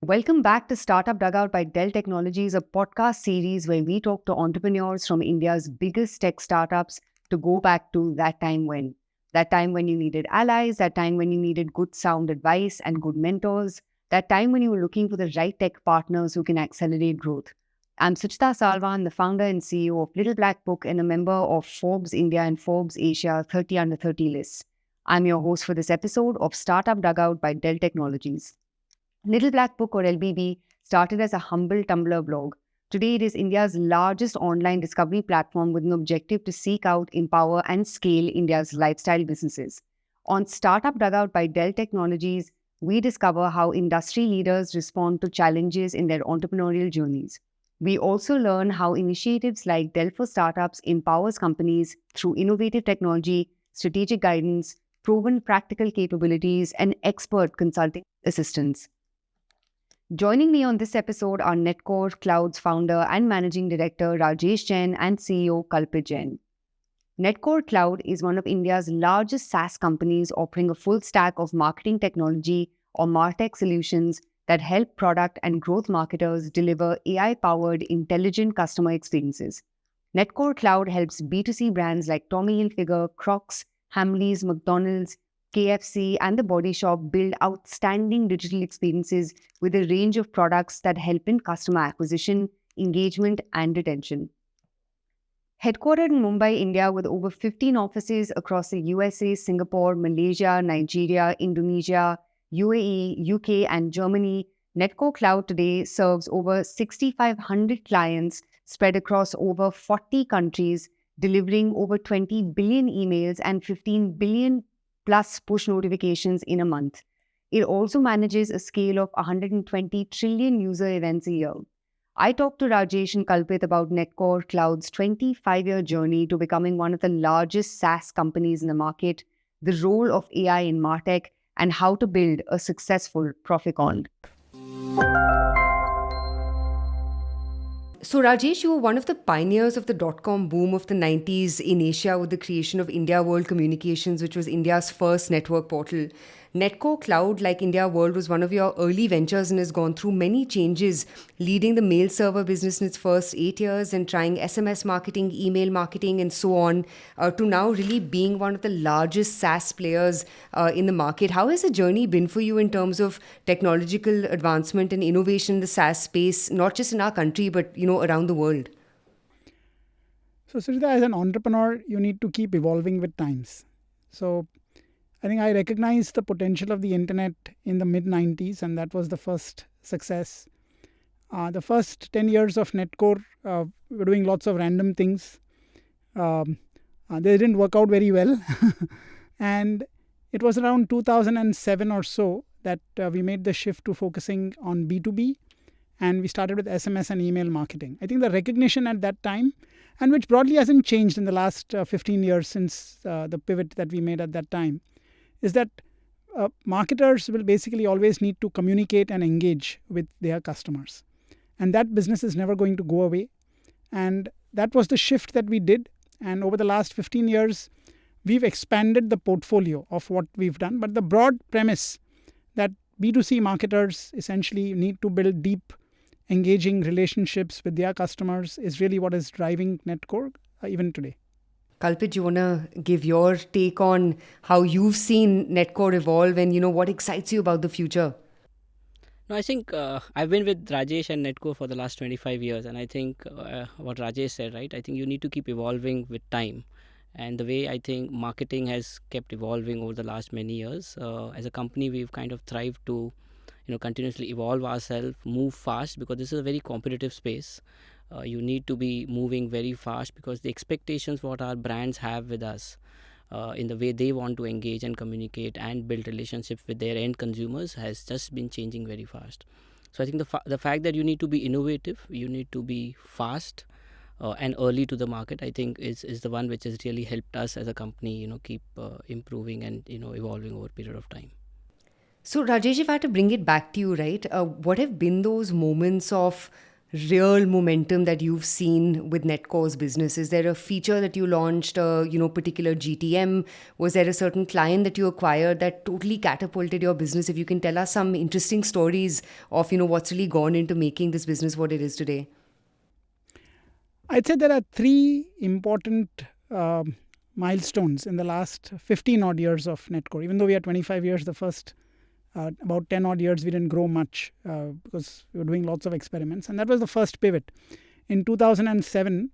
Welcome back to Startup Dugout by Dell Technologies, a podcast series where we talk to entrepreneurs from India's biggest tech startups to go back to that time when. That time when you needed allies, that time when you needed good sound advice and good mentors, that time when you were looking for the right tech partners who can accelerate growth. I'm Suchita Salwan, the founder and CEO of Little Black Book and a member of Forbes India and Forbes Asia 30 Under 30 lists. I'm your host for this episode of Startup Dugout by Dell Technologies. Little Black Book or LBB started as a humble Tumblr blog. Today, it is India's largest online discovery platform with an objective to seek out, empower, and scale India's lifestyle businesses. On Startup Dugout by Dell Technologies, we discover how industry leaders respond to challenges in their entrepreneurial journeys. We also learn how initiatives like Dell for Startups empowers companies through innovative technology, strategic guidance, proven practical capabilities, and expert consulting assistance. Joining me on this episode are Netcore Cloud's founder and managing director Rajesh Jain and CEO Kalpit Jain. Netcore Cloud is one of India's largest SaaS companies offering a full stack of marketing technology or MarTech solutions that help product and growth marketers deliver AI-powered intelligent customer experiences. Netcore Cloud helps B2C brands like Tommy Hilfiger, Crocs, Hamleys, McDonald's, KFC, and The Body Shop build outstanding digital experiences with a range of products that help in customer acquisition, engagement, and retention. Headquartered in Mumbai, India, with over 15 offices across the USA, Singapore, Malaysia, Nigeria, Indonesia, UAE, UK, and Germany, Netcore Cloud today serves over 6,500 clients spread across over 40 countries, delivering over 20 billion emails and 15 billion plus push notifications in a month. It also manages a scale of 120 trillion user events a year. I talked to Rajesh and Kalpit about Netcore Cloud's 25-year journey to becoming one of the largest SaaS companies in the market, the role of AI in MarTech, and how to build a successful Proficon. So Rajesh, you were one of the pioneers of the dot-com boom of the 90s in Asia with the creation of India World Communications, which was India's first network portal. Netcore Cloud, like India World, was one of your early ventures and has gone through many changes, leading the mail server business in its first 8 years and trying SMS marketing, email marketing, and so on, to now really being one of the largest SaaS players in the market. How has the journey been for you in terms of technological advancement and innovation in the SaaS space, not just in our country, but around the world? So, Suchita, as an entrepreneur, you need to keep evolving with times. So, I think I recognized the potential of the internet in the mid-90s, and that was the first success. The first 10 years of Netcore, we were doing lots of random things. They didn't work out very well. And it was around 2007 or so that we made the shift to focusing on B2B. And we started with SMS and email marketing. I think the recognition at that time, and which broadly hasn't changed in the last 15 years since the pivot that we made at that time, is that marketers will basically always need to communicate and engage with their customers. And that business is never going to go away. And that was the shift that we did. And over the last 15 years, we've expanded the portfolio of what we've done. But the broad premise that B2C marketers essentially need to build deep, engaging relationships with their customers is really what is driving Netcore even today. Kalpit, do you want to give your take on how you've seen Netcore evolve and what excites you about the future? No, I think I've been with Rajesh and Netcore for the last 25 years. And I think what Rajesh said, right? I think you need to keep evolving with time. And the way I think marketing has kept evolving over the last many years, as a company, we've kind of thrived to continuously evolve ourselves, move fast, because this is a very competitive space. You need to be moving very fast because the expectations what our brands have with us in the way they want to engage and communicate and build relationships with their end consumers has just been changing very fast. So I think the fact that you need to be innovative, you need to be fast and early to the market, I think is the one which has really helped us as a company, keep improving and evolving over a period of time. So Rajesh, if I had to bring it back to you, right, what have been those moments of real momentum that you've seen with Netcore's business? Is there a feature that you launched, particular GTM? Was there a certain client that you acquired that totally catapulted your business? If you can tell us some interesting stories of, what's really gone into making this business what it is today. I'd say there are three important milestones in the last 15 odd years of Netcore. Even though we are 25 years, the first about 10 odd years we didn't grow much because we were doing lots of experiments. And that was the first pivot. In 2007,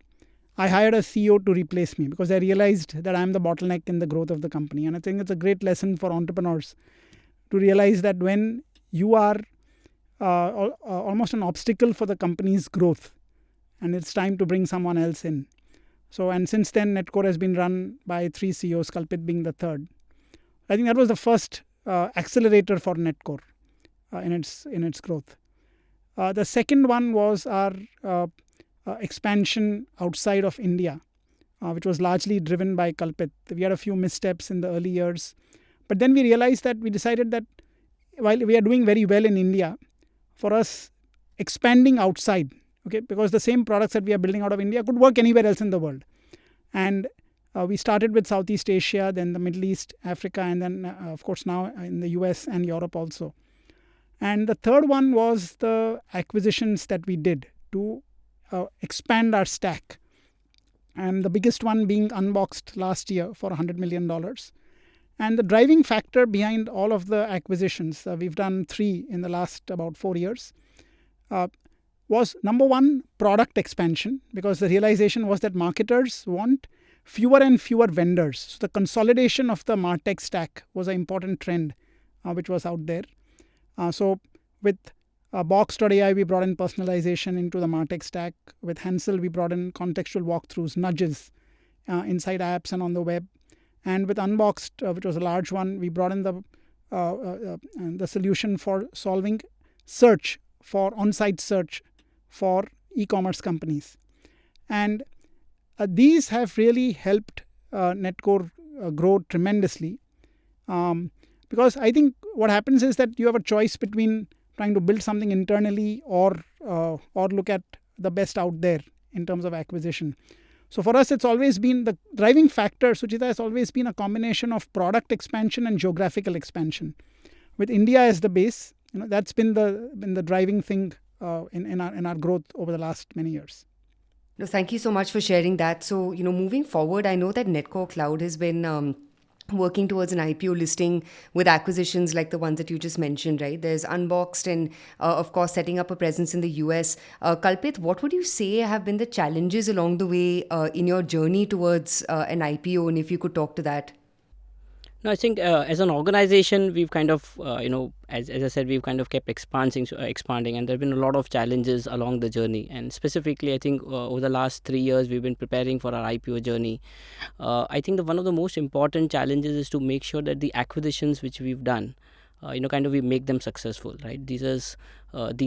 I hired a CEO to replace me because I realized that I'm the bottleneck in the growth of the company. And I think it's a great lesson for entrepreneurs to realize that when you are almost an obstacle for the company's growth, and it's time to bring someone else in. And since then, Netcore has been run by three CEOs, Kalpit being the third. I think that was the first accelerator for Netcore in its growth. The second one was our expansion outside of India, which was largely driven by Kalpit. We had a few missteps in the early years, but then we decided that while we are doing very well in India, for us expanding outside, because the same products that we are building out of India could work anywhere else in the world. And we started with Southeast Asia, then the Middle East, Africa, and then, of course, now in the US and Europe also. And the third one was the acquisitions that we did to expand our stack. And the biggest one being Unboxed last year for $100 million. And the driving factor behind all of the acquisitions, we've done 3 in the last about 4 years, was number one, product expansion, because the realization was that marketers want fewer and fewer vendors. So the consolidation of the MarTech stack was an important trend which was out there. So with Box.ai, we brought in personalization into the MarTech stack. With Hansel, we brought in contextual walkthroughs, nudges inside apps and on the web. And with Unboxed, which was a large one, we brought in the solution for solving search for on-site search for e-commerce companies. And these have really helped Netcore grow tremendously. Because I think what happens is that you have a choice between trying to build something internally or look at the best out there in terms of acquisition. So for us, it's always been the driving factor, Suchita, has always been a combination of product expansion and geographical expansion. With India as the base, that's been the driving thing in our growth over the last many years. No, thank you so much for sharing that. So, moving forward, I know that Netcore Cloud has been working towards an IPO listing with acquisitions like the ones that you just mentioned, right? There's Unboxed and, of course, setting up a presence in the US. Kalpit, what would you say have been the challenges along the way in your journey towards an IPO? And if you could talk to that. No, I think as an organization, we've kind of, as I said, we've kind of kept expanding, and there have been a lot of challenges along the journey. And specifically, I think over the last 3 years, we've been preparing for our IPO journey. I think one of the most important challenges is to make sure that the acquisitions which we've done, we make them successful, right? These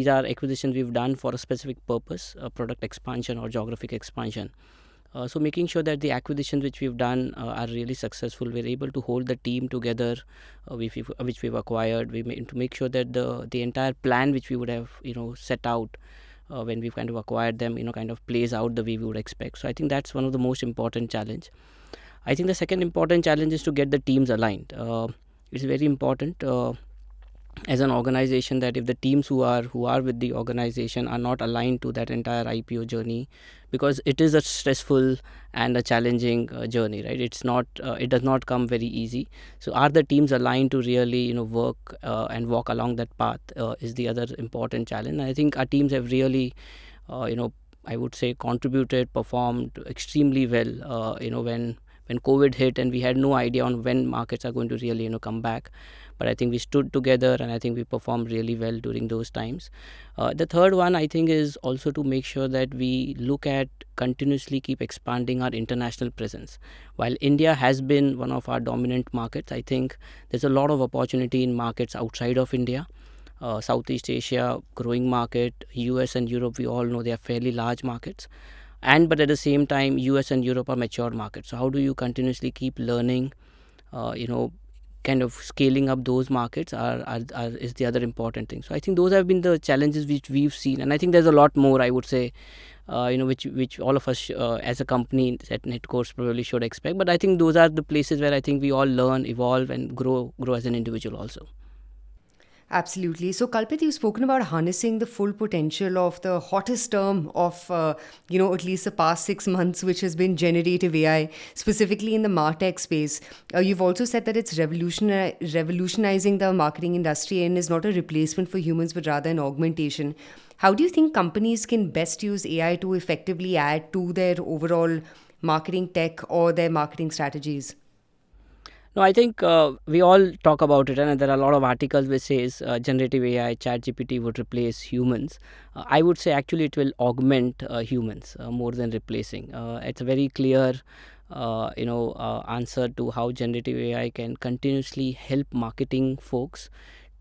are acquisitions we've done for a specific purpose, product expansion or geographic expansion. So making sure that the acquisitions which we've done are really successful, we're able to hold the team together which we've acquired. To make sure that the entire plan which we would have set out when we've kind of acquired them kind of plays out the way we would expect. So I think that's one of the most important challenge. I think the second important challenge is to get the teams aligned. It's very important as an organization that if the teams who are with the organization are not aligned to that entire IPO journey, because it is a stressful and a challenging journey, right? It does not come very easy. So are the teams aligned to really work and walk along that path is the other important challenge. And I think our teams have really I would say contributed, performed extremely well when COVID hit and we had no idea on when markets are going to really come back. But I think we stood together and I think we performed really well during those times. The third one I think is also to make sure that we look at continuously keep expanding our international presence. While India has been one of our dominant markets, I think there's a lot of opportunity in markets outside of India. Southeast Asia, growing market, US and Europe, we all know they are fairly large markets. But at the same time, US and Europe are mature markets. So how do you continuously keep learning, kind of scaling up those markets is the other important thing. So I think those have been the challenges which we've seen, and I think there's a lot more, I would say, which all of us as a company at Netcore probably should expect. But I think those are the places where I think we all learn, evolve, and grow as an individual also. Absolutely. So, Kalpit, you've spoken about harnessing the full potential of the hottest term of, at least the past 6 months, which has been generative AI, specifically in the MarTech space. You've also said that it's revolutionizing the marketing industry and is not a replacement for humans, but rather an augmentation. How do you think companies can best use AI to effectively add to their overall marketing tech or their marketing strategies? No, I think we all talk about it, and there are a lot of articles which says generative AI, ChatGPT would replace humans. I would say actually it will augment humans more than replacing. It's a very clear, answer to how generative AI can continuously help marketing folks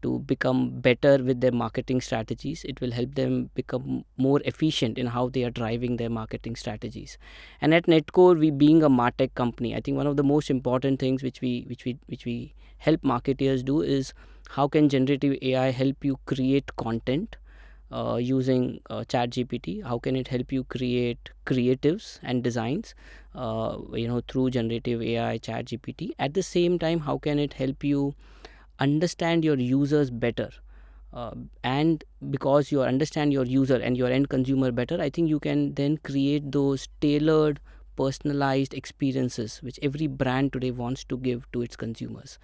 to become better with their marketing strategies. It will help them become more efficient in how they are driving their marketing strategies. And at Netcore, we being a MarTech company, I think one of the most important things which we help marketers do is how can generative AI help you create content using ChatGPT? How can it help you create creatives and designs, through generative AI, ChatGPT? At the same time, how can it help you understand your users better, and because you understand your user and your end consumer better, I think you can then create those tailored personalized experiences which every brand today wants to give to its consumers.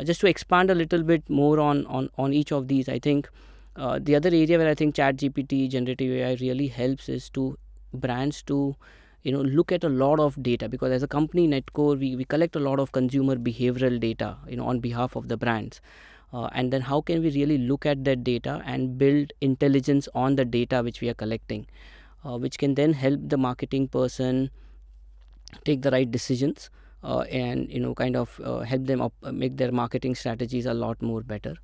Just to expand a little bit more on each of these, I think the other area where I think ChatGPT, generative AI really helps is to brands to look at a lot of data, because as a company Netcore, we collect a lot of consumer behavioral data on behalf of the brands, and then how can we really look at that data and build intelligence on the data which we are collecting, which can then help the marketing person take the right decisions, and help them make their marketing strategies a lot more better.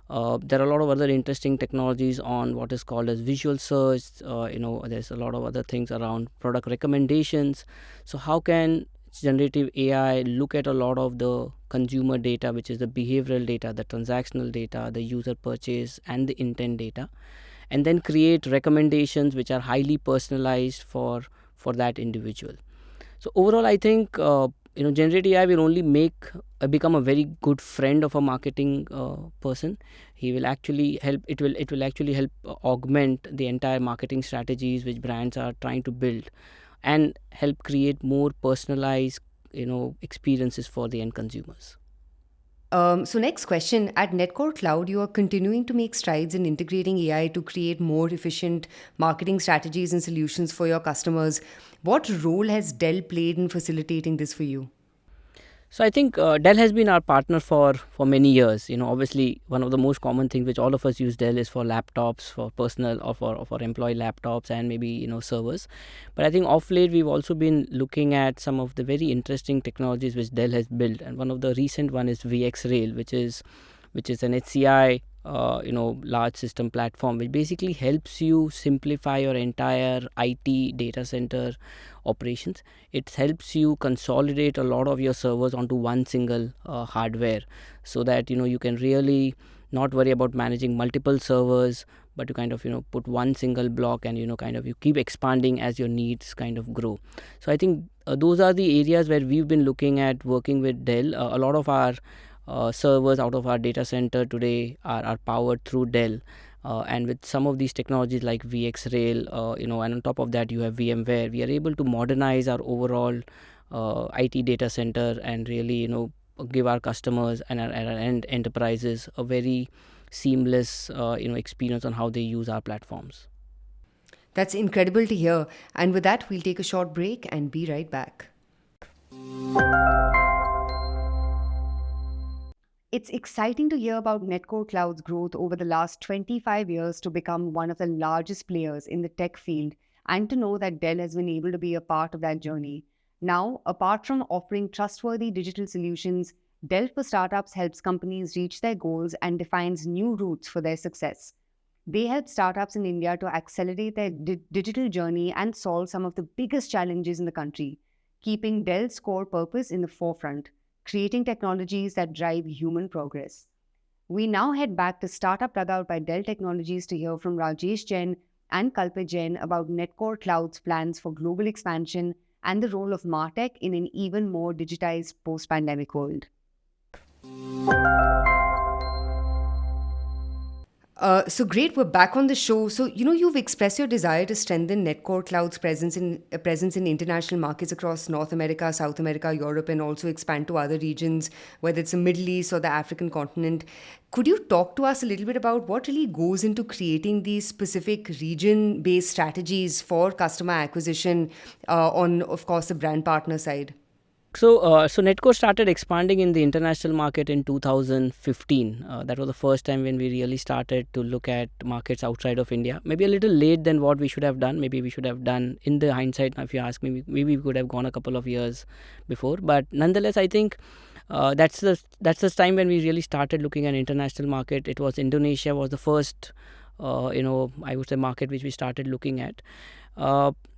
There are a lot of other interesting technologies on what is called as visual search. There's a lot of other things around product recommendations. So how can generative AI look at a lot of the consumer data, which is the behavioral data, the transactional data, the user purchase, and the intent data, and then create recommendations which are highly personalized for that individual. So overall, I think generative AI will only become a very good friend of a marketing person. He will actually help. It will actually help augment the entire marketing strategies which brands are trying to build, and help create more personalized experiences for the end consumers. So next question, at Netcore Cloud, you are continuing to make strides in integrating AI to create more efficient marketing strategies and solutions for your customers. What role has Dell played in facilitating this for you? So I think Dell has been our partner for many years. Obviously one of the most common things which all of us use Dell is for laptops, for personal or for employee laptops, and maybe servers. But I think of late we've also been looking at some of the very interesting technologies which Dell has built, and one of the recent one is VxRail, which is an HCI large system platform, which basically helps you simplify your entire IT data center operations. It helps you consolidate a lot of your servers onto one single hardware, so that you can really not worry about managing multiple servers, but you put one single block, and you keep expanding as your needs grow. So I think those are the areas where we've been looking at working with Dell. A lot of our servers out of our data center today are powered through Dell, and with some of these technologies like VxRail, and on top of that you have VMware, we are able to modernize our overall IT data center, and really give our customers and our end enterprises a very seamless experience on how they use our platforms. That's incredible to hear. And with that, we'll take a short break and be right back. It's exciting to hear about Netcore Cloud's growth over the last 25 years to become one of the largest players in the tech field, and to know that Dell has been able to be a part of that journey. Now, apart from offering trustworthy digital solutions, Dell for Startups helps companies reach their goals and defines new routes for their success. They help startups in India to accelerate their digital journey and solve some of the biggest challenges in the country, keeping Dell's core purpose in the forefront. creating technologies that drive human progress. We now head back to Startup Dugout by Dell Technologies to hear from Rajesh Jain and Kalpit Jain about Netcore Cloud's plans for global expansion and the role of MarTech in an even more digitized post-pandemic world. So great, we're back on the show. So, you've expressed your desire to strengthen Netcore Cloud's presence in international markets across North America, South America, Europe, and also expand to other regions, whether it's the Middle East or the African continent. Could you talk to us a little bit about what really goes into creating these specific region-based strategies for customer acquisition on, of course, the brand partner side? So Netcore started expanding in the international market in 2015. That was the first time when we really started to look at markets outside of India. Maybe a little late than what we should have done. Maybe we should have done, in the hindsight, if you ask me, maybe we could have gone a couple of years before. But nonetheless, I think that's the time when we really started looking at international market. It was Indonesia was the first, I would say, market which we started looking at.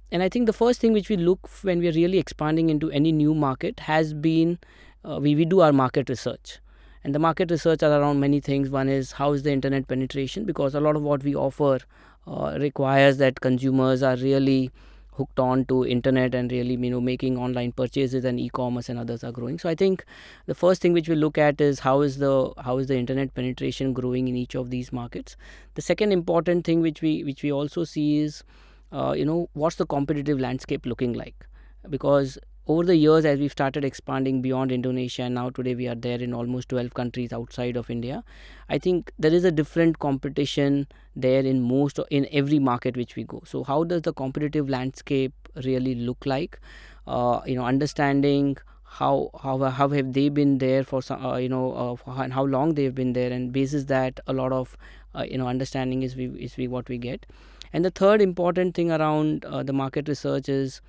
And I think the first thing which we look when we are really expanding into any new market has been we do our market research. And the market research are around many things. One is how is the internet penetration, because a lot of what we offer requires that consumers are really hooked on to internet and really making online purchases, and e-commerce and others are growing. So I think the first thing which we look at is how is the internet penetration growing in each of these markets. The second important thing which we also see is what's the competitive landscape looking like, because over the years, as we've started expanding beyond Indonesia, and now today we are there in almost 12 countries outside of India, I think there is a different competition there in every market which we go. So how does the competitive landscape really look like? Understanding how have they been there for some, and how long they've been there, and basis that a lot of understanding is what we get. And the third important thing around the market research is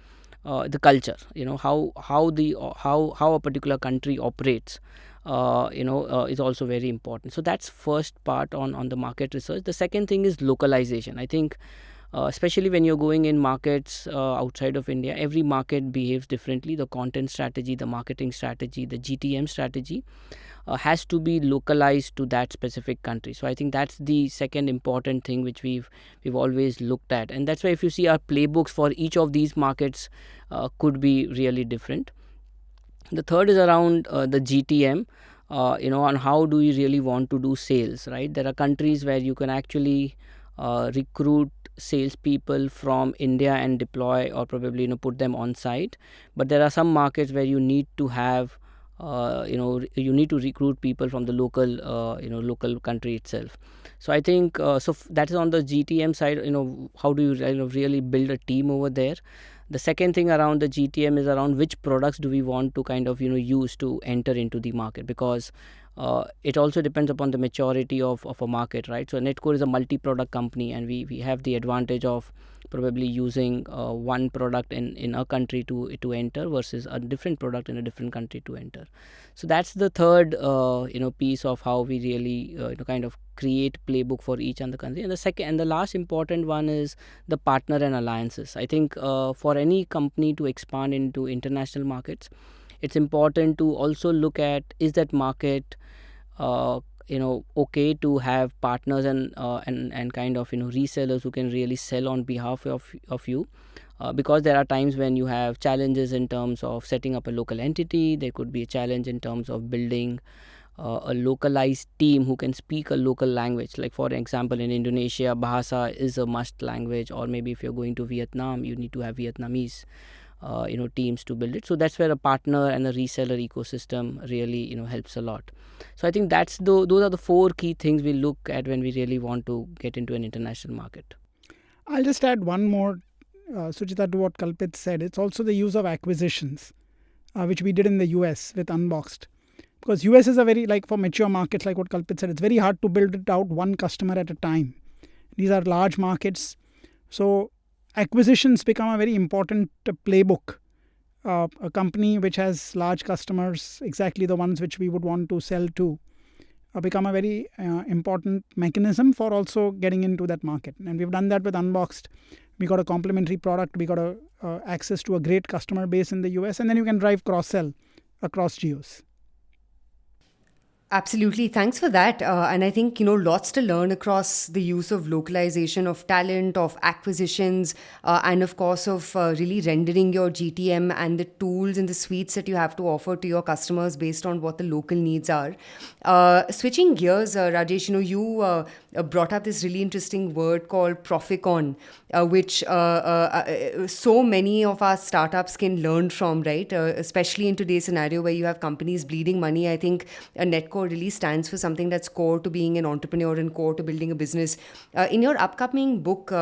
the culture. How a particular country operates. Is also very important. So that's first part on the market research. The second thing is localization. I think especially when you're going in markets outside of India, every market behaves differently. The content strategy, the marketing strategy, the GTM strategy has to be localized to that specific country. So I think that's the second important thing which we've always looked at, and that's why if you see our playbooks for each of these markets could be really different. The third is around the GTM, on how do you really want to do sales, right? There are countries where you can actually recruit salespeople from India and deploy or probably put them on site, but there are some markets where you need to have you need to recruit people from the local country itself. So I think that is on the GTM side. How do you really build a team over there? The second thing around the GTM is around which products do we want to kind of use to enter into the market, because it also depends upon the maturity of a market, right? So Netcore is a multi-product company, and we have the advantage of probably using one product in a country to enter versus a different product in a different country to enter. So that's the third piece of how we really kind of create playbook for each and the country. And the second and the last important one is the partner and alliances. I think for any company to expand into international markets, it's important to also look at, is that market okay to have partners and kind of resellers who can really sell on behalf of you, because there are times when you have challenges in terms of setting up a local entity. There could be a challenge in terms of building a localized team who can speak a local language. Like for example, in Indonesia, Bahasa is a must language, or maybe if you're going to Vietnam, you need to have Vietnamese teams to build it. So that's where a partner and a reseller ecosystem really helps a lot. So I think those are the four key things we look at when we really want to get into an international market. I'll just add one more, Suchita, to what Kalpit said. It's also the use of acquisitions, which we did in the US with Unboxed. Because US is a very, like for mature markets, like what Kalpit said, it's very hard to build it out one customer at a time. These are large markets. So acquisitions become a very important playbook. A company which has large customers, exactly the ones which we would want to sell to, become a very important mechanism for also getting into that market. And we've done that with Unboxed. We got a complementary product. We got access to a great customer base in the US. And then you can drive cross-sell across geos. Absolutely. Thanks for that. And I think, lots to learn across the use of localization of talent, of acquisitions, and of course, of really rendering your GTM and the tools and the suites that you have to offer to your customers based on what the local needs are. Switching gears, Rajesh, you brought up this really interesting word called Proficon, which so many of our startups can learn from, right? Especially in today's scenario where you have companies bleeding money. I think Netcore really stands for something that's core to being an entrepreneur and core to building a business. In your upcoming book,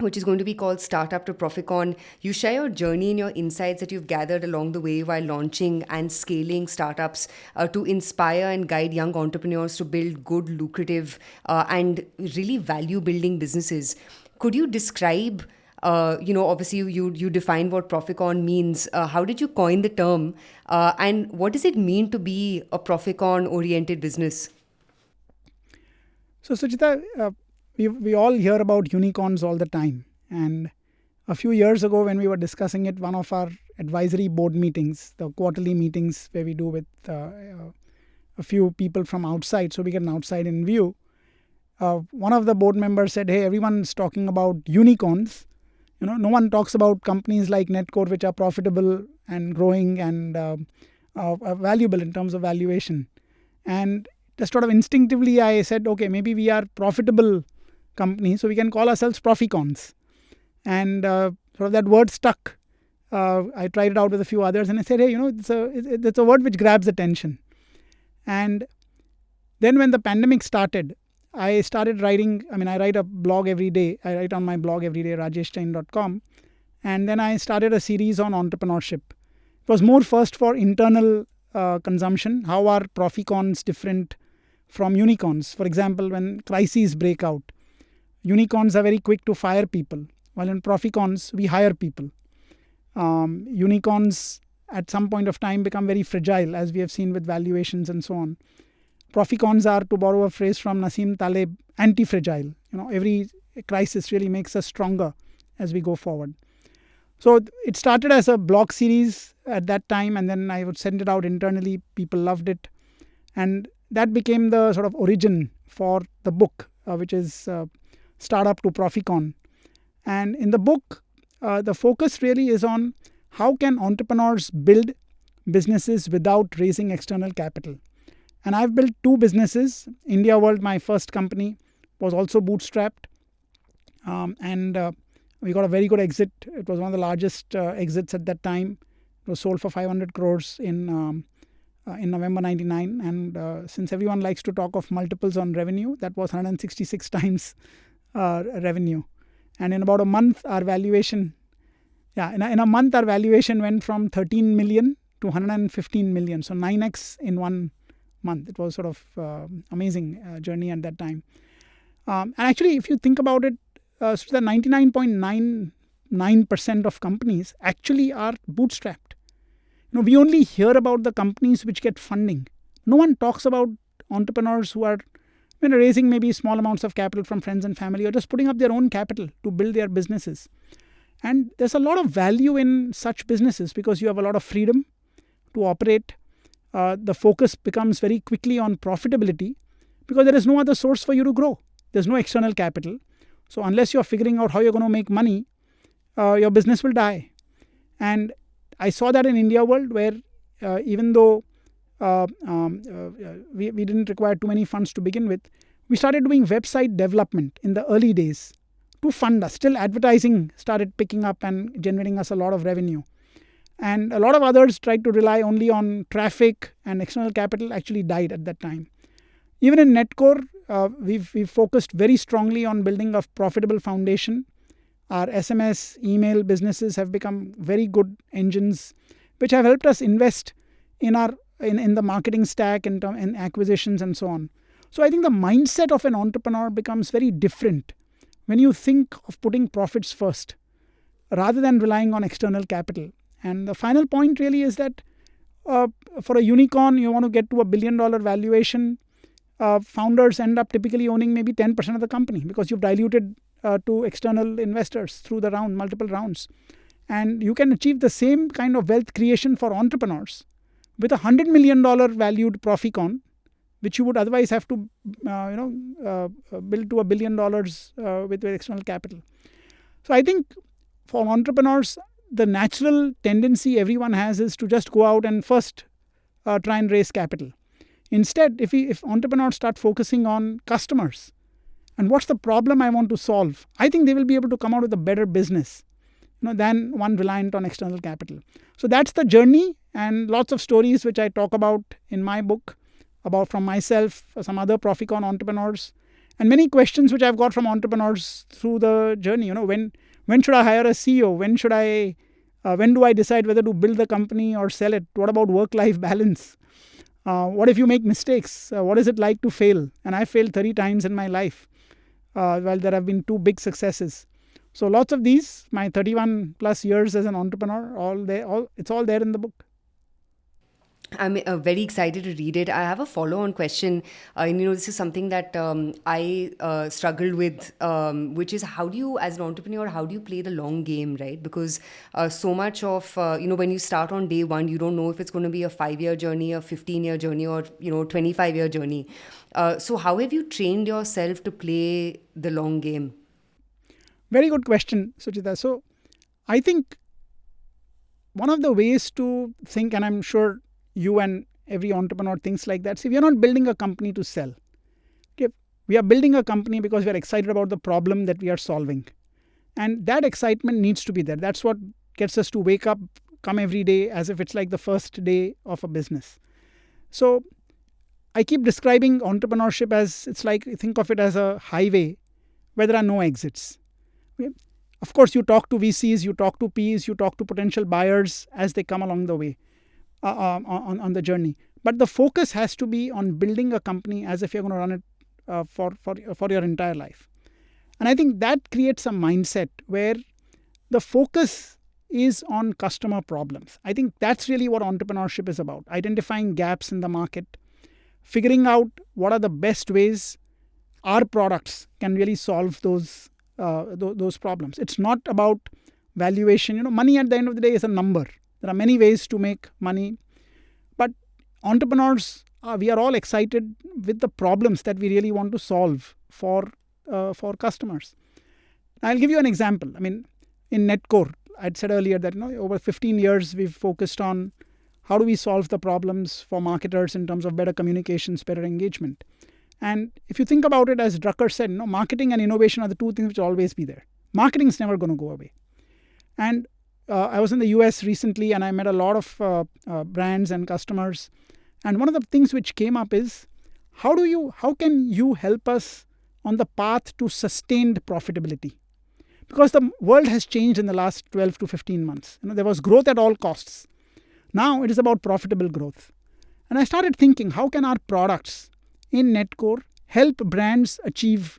which is going to be called Startup to Proficon, you share your journey and your insights that you've gathered along the way while launching and scaling startups to inspire and guide young entrepreneurs to build good, lucrative, and really value building businesses. Could you describe, obviously you defined what Proficon means. How did you coin the term? And what does it mean to be a Proficon oriented business? So, Suchita, we all hear about unicorns all the time. And a few years ago, when we were discussing it, one of our advisory board meetings, the quarterly meetings where we do with a few people from outside, so we get an outside in view, one of the board members said, hey, everyone's talking about unicorns. No one talks about companies like Netcore, which are profitable and growing and valuable in terms of valuation. And just sort of instinctively, I said, okay, maybe we are profitable company, so we can call ourselves proficons. And sort of that word stuck. I tried it out with a few others, and I said, hey, it's a word which grabs attention. And then when the pandemic started, I started writing. I write a blog every day. I write on my blog every day, rajeshjain.com. And then I started a series on entrepreneurship. It was more first for internal consumption. How are proficons different from unicorns? For example, when crises break out, unicorns are very quick to fire people, while in proficons, we hire people. Unicorns at some point of time become very fragile, as we have seen with valuations and so on. Proficons are, to borrow a phrase from Nassim Taleb, anti-fragile. Every crisis really makes us stronger as we go forward. So it started as a blog series at that time, and then I would send it out internally. People loved it. And that became the sort of origin for the book, which is Startup to Proficon. And in the book, the focus really is on how can entrepreneurs build businesses without raising external capital. And I've built two businesses. India World, my first company, was also bootstrapped. And we got a very good exit. It was one of the largest exits at that time. It was sold for 500 crores in November 99. And since everyone likes to talk of multiples on revenue, that was 166 times revenue. And in about a month, our valuation, in a month, our valuation went from 13 million to 115 million. So 9x in 1 month. It was sort of amazing journey at that time. And actually, if you think about it, so the 99.99% of companies actually are bootstrapped. We only hear about the companies which get funding. No one talks about entrepreneurs who are raising maybe small amounts of capital from friends and family, or just putting up their own capital to build their businesses. And there's a lot of value in such businesses because you have a lot of freedom to operate. The focus becomes very quickly on profitability because there is no other source for you to grow. There's no external capital. So unless you're figuring out how you're going to make money, your business will die. And I saw that in India World, where even though we didn't require too many funds to begin with, we started doing website development in the early days to fund us. Still, advertising started picking up and generating us a lot of revenue. And a lot of others tried to rely only on traffic, and external capital actually died at that time. Even in Netcore, we've focused very strongly on building a profitable foundation. Our SMS, email businesses have become very good engines, which have helped us invest in the marketing stack, in acquisitions and so on. So I think the mindset of an entrepreneur becomes very different when you think of putting profits first, rather than relying on external capital. And the final point really is that for a unicorn, you want to get to $1 billion valuation. Founders end up typically owning maybe 10% of the company because you've diluted to external investors through the multiple rounds. And you can achieve the same kind of wealth creation for entrepreneurs with a $100 million valued Proficon which you would otherwise have to build to $1 billion with external capital. So I think for entrepreneurs, the natural tendency everyone has is to just go out and first try and raise capital. Instead, if entrepreneurs start focusing on customers and what's the problem I want to solve, I think they will be able to come out with a better business than one reliant on external capital. So that's the journey, and lots of stories which I talk about in my book, about from myself, some other Proficon entrepreneurs, and many questions which I've got from entrepreneurs through the journey. When should I hire a CEO? When do I decide whether to build the company or sell it? What about work-life balance? What if you make mistakes? What is it like to fail? And I failed 30 times in my life, while there have been 2 big successes. So lots of these, my 31 plus years as an entrepreneur, it's all there in the book. I'm very excited to read it. I have a follow-on question. This is something that I struggled with, which is how do you, as an entrepreneur, how do you play the long game, right? Because so much of, when you start on day one, you don't know if it's going to be a 5-year journey, a 15-year journey, or, 25-year journey. So how have you trained yourself to play the long game? Very good question, Suchita. So I think one of the ways to think, and I'm sure you and every entrepreneur thinks like that. See, we are not building a company to sell. Okay? We are building a company because we are excited about the problem that we are solving. And that excitement needs to be there. That's what gets us to wake up, come every day as if it's like the first day of a business. So I keep describing entrepreneurship as, it's like, think of it as a highway where there are no exits. Okay? Of course, you talk to VCs, you talk to Ps, you talk to potential buyers as they come along the way. On the journey, but the focus has to be on building a company as if you're going to run it for your entire life. And I think that creates a mindset where the focus is on customer problems. I think that's really what entrepreneurship is about: identifying gaps in the market, figuring out what are the best ways our products can really solve those problems. It's not about valuation. Money at the end of the day is a number. There are many ways to make money, but entrepreneurs, we are all excited with the problems that we really want to solve for customers. I'll give you an example. In Netcore, I'd said earlier that over 15 years we've focused on how do we solve the problems for marketers in terms of better communications, better engagement. And if you think about it, as Drucker said, marketing and innovation are the 2 things which will always be there. Marketing is never going to go away. And I was in the US recently and I met a lot of brands and customers. And one of the things which came up is, how can you help us on the path to sustained profitability? Because the world has changed in the last 12 to 15 months. There was growth at all costs. Now it is about profitable growth. And I started thinking, how can our products in Netcore help brands achieve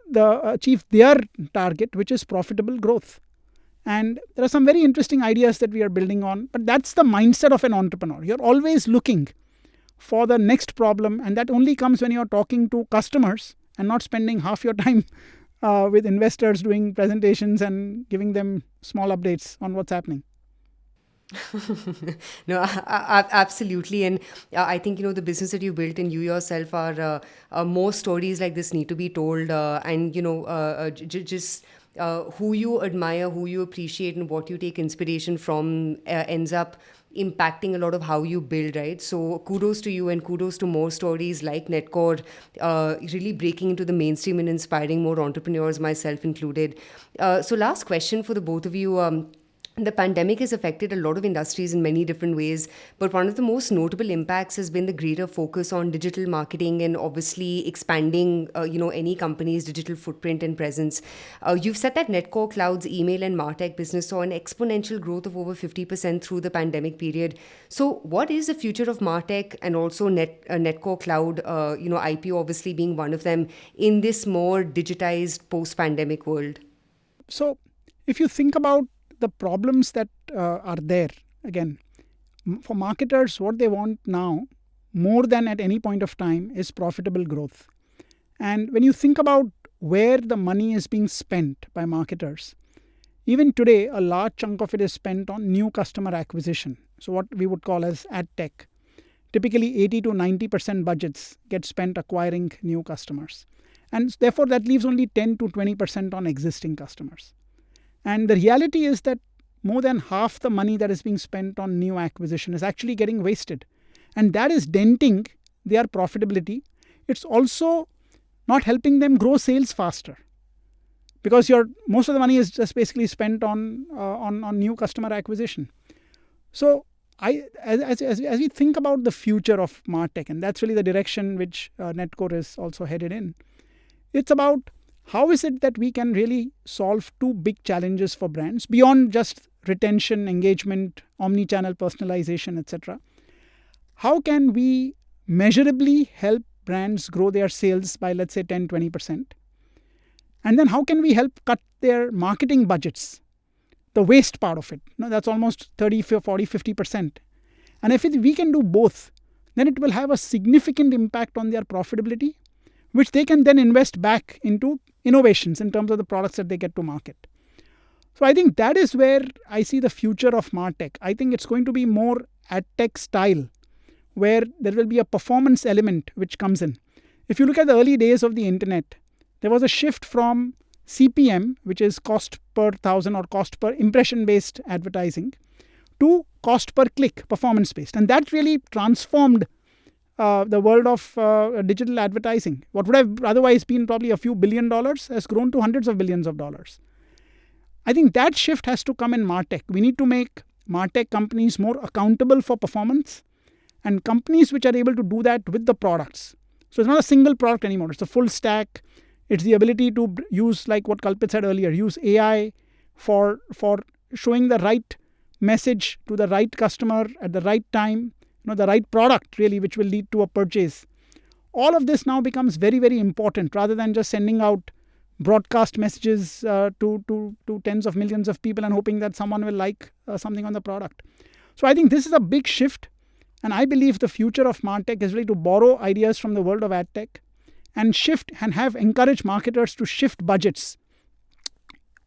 their target, which is profitable growth? And there are some very interesting ideas that we are building on. But that's the mindset of an entrepreneur. You're always looking for the next problem. And that only comes when you're talking to customers and not spending half your time with investors doing presentations and giving them small updates on what's happening. No, absolutely. And I think, the business that you built and you yourself are more stories like this need to be told. Just who you admire, who you appreciate, and what you take inspiration from ends up impacting a lot of how you build, right? So kudos to you, and kudos to more stories like Netcore, really breaking into the mainstream and inspiring more entrepreneurs, myself included. So last question for the both of you. The pandemic has affected a lot of industries in many different ways, but one of the most notable impacts has been the greater focus on digital marketing and obviously expanding, any company's digital footprint and presence. You've said that Netcore Cloud's email and MarTech business saw an exponential growth of over 50% through the pandemic period. So what is the future of MarTech and also Netcore Cloud, IPO obviously being one of them in this more digitized post-pandemic world? So if you think about the problems that are there, again, for marketers, what they want now, more than at any point of time, is profitable growth. And when you think about where the money is being spent by marketers, even today, a large chunk of it is spent on new customer acquisition. So what we would call as ad tech. typically 80 to 90% budgets get spent acquiring new customers. And therefore, that leaves only 10 to 20% on existing customers. And the reality is that more than half the money that is being spent on new acquisition is actually getting wasted. And that is denting their profitability. It's also not helping them grow sales faster, because most of the money is just basically spent on new customer acquisition. So as we think about the future of MarTech, and that's really the direction which Netcore is also headed in, it's about how is it that we can really solve two big challenges for brands beyond just retention, engagement, omni-channel personalization, etc. How can we measurably help brands grow their sales by, let's say, 10-20%? And then how can we help cut their marketing budgets, the waste part of it? That's almost 30, 40, 50%. And if we can do both, then it will have a significant impact on their profitability, which they can then invest back into innovations in terms of the products that they get to market. So I think that is where I see the future of MarTech. I think it's going to be more AdTech style, where there will be a performance element which comes in. If you look at the early days of the internet, there was a shift from CPM, which is cost per thousand or cost per impression based advertising, to cost per click, performance based. And that really transformed the world of digital advertising. What would have otherwise been probably a few $1 billion has grown to hundreds of billions of dollars. I think that shift has to come in MarTech. We need to make MarTech companies more accountable for performance, and companies which are able to do that with the products. So it's not a single product anymore. It's a full stack. It's the ability to use, like what Kalpit said earlier, use AI for showing the right message to the right customer at the right time, the right product really, which will lead to a purchase. All of this now becomes very, very important, rather than just sending out broadcast messages to tens of millions of people and hoping that someone will like something on the product. So I think this is a big shift. And I believe the future of MarTech is really to borrow ideas from the world of AdTech and shift and encourage marketers to shift budgets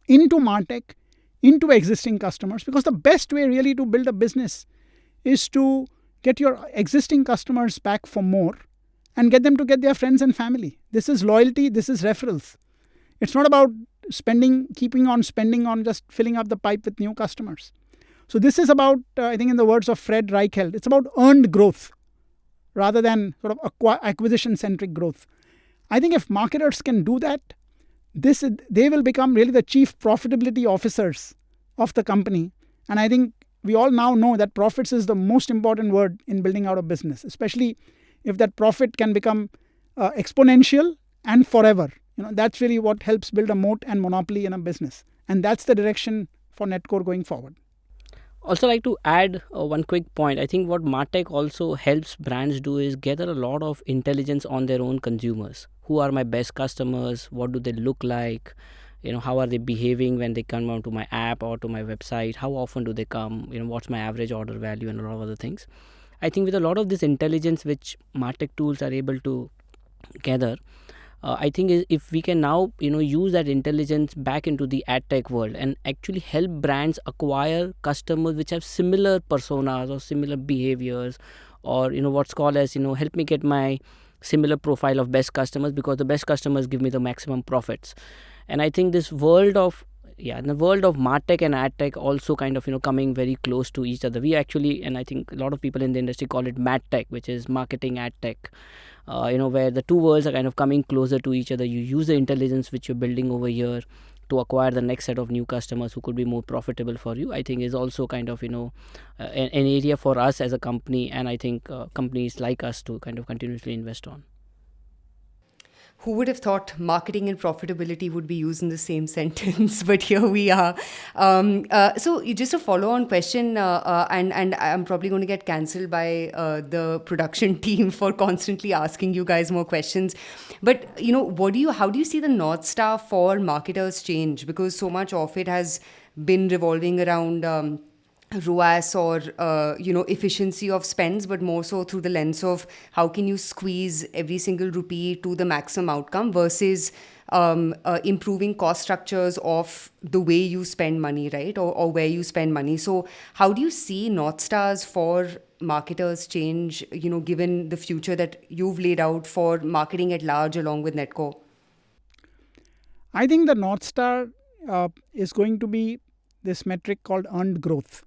into MarTech, into existing customers. Because the best way really to build a business is to get your existing customers back for more and get them to get their friends and family. This is loyalty. This is referrals. It's not about keeping on spending on just filling up the pipe with new customers. So this is about, I think in the words of Fred Reichheld, it's about earned growth rather than sort of acquisition-centric growth. I think if marketers can do that, they will become really the chief profitability officers of the company. And I think we all now know that profits is the most important word in building out a business, especially if that profit can become exponential and forever. That's really what helps build a moat and monopoly in a business. And that's the direction for Netcore going forward. Also like to add one quick point. I think what MarTech also helps brands do is gather a lot of intelligence on their own consumers. Who are my best customers? What do they look like? How are they behaving when they come onto my app or to my website? How often do they come? What's my average order value and a lot of other things. I think with a lot of this intelligence which MarTech tools are able to gather, I think if we can now use that intelligence back into the ad tech world and actually help brands acquire customers which have similar personas or similar behaviors, or what's called as help me get my similar profile of best customers, because the best customers give me the maximum profits. And I think this world of in the world of MarTech and AdTech also kind of coming very close to each other. We actually, and I think a lot of people in the industry call it MadTech, which is marketing AdTech. Where the two worlds are kind of coming closer to each other. You use the intelligence which you're building over here to acquire the next set of new customers who could be more profitable for you. I think is also kind of an area for us as a company, and I think companies like us to kind of continuously invest on. Who would have thought marketing and profitability would be used in the same sentence? But here we are. So just a follow-on question, and I'm probably going to get cancelled by the production team for constantly asking you guys more questions. But how do you see the North Star for marketers change? Because so much of it has been revolving around ROAS or efficiency of spends, but more so through the lens of how can you squeeze every single rupee to the maximum outcome versus improving cost structures of the way you spend money, right? Or where you spend money. So how do you see North Stars for marketers change, given the future that you've laid out for marketing at large along with Netcore? I think the North Star is going to be this metric called earned growth.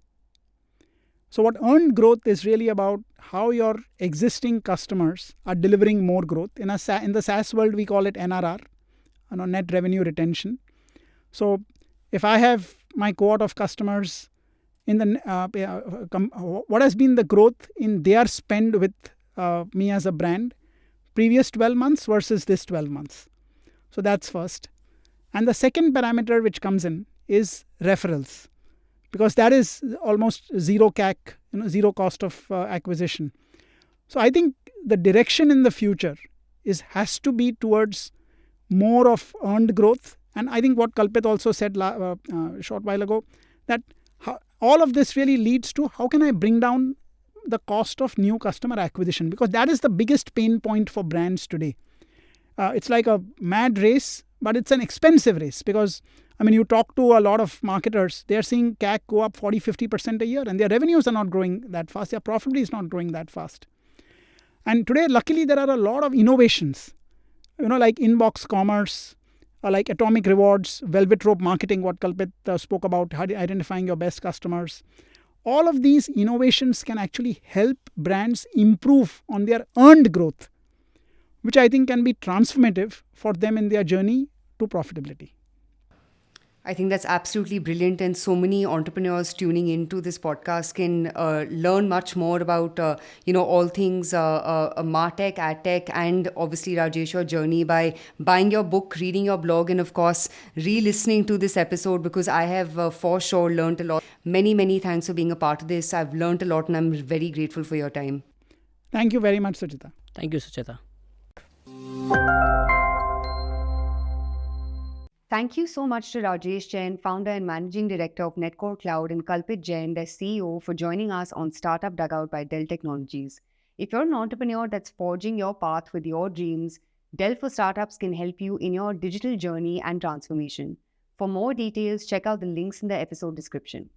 So what earned growth is really about how your existing customers are delivering more growth. In the SaaS world, we call it NRR, net revenue retention. So if I have my cohort of customers, what has been the growth in their spend with me as a brand previous 12 months versus this 12 months. So that's first. And the second parameter which comes in is referrals, because that is almost zero CAC, zero cost of acquisition. So I think the direction in the future has to be towards more of earned growth. And I think what Kalpit also said a short while ago, that all of this really leads to how can I bring down the cost of new customer acquisition, because that is the biggest pain point for brands today. It's like a mad race, but it's an expensive race, because you talk to a lot of marketers, they're seeing CAC go up 40-50% a year, and their revenues are not growing that fast. Their profitability is not growing that fast. And today, luckily, there are a lot of innovations, like inbox commerce, like atomic rewards, velvet rope marketing, what Kalpit spoke about, identifying your best customers. All of these innovations can actually help brands improve on their earned growth, which I think can be transformative for them in their journey to profitability. I think that's absolutely brilliant, and so many entrepreneurs tuning into this podcast can learn much more about all things MarTech, AdTech, and obviously Rajesh, your journey by buying your book, reading your blog, and of course re-listening to this episode, because I have for sure learned a lot. Many thanks for being a part of this. I've learned a lot, and I'm very grateful for your time. Thank you very much, Suchita. Thank you, Suchita. Thank you so much to Rajesh Jain, founder and managing director of Netcore Cloud, and Kalpit Jain, their CEO, for joining us on Startup Dugout by Dell Technologies. If you're an entrepreneur that's forging your path with your dreams, Dell for Startups can help you in your digital journey and transformation. For more details, check out the links in the episode description.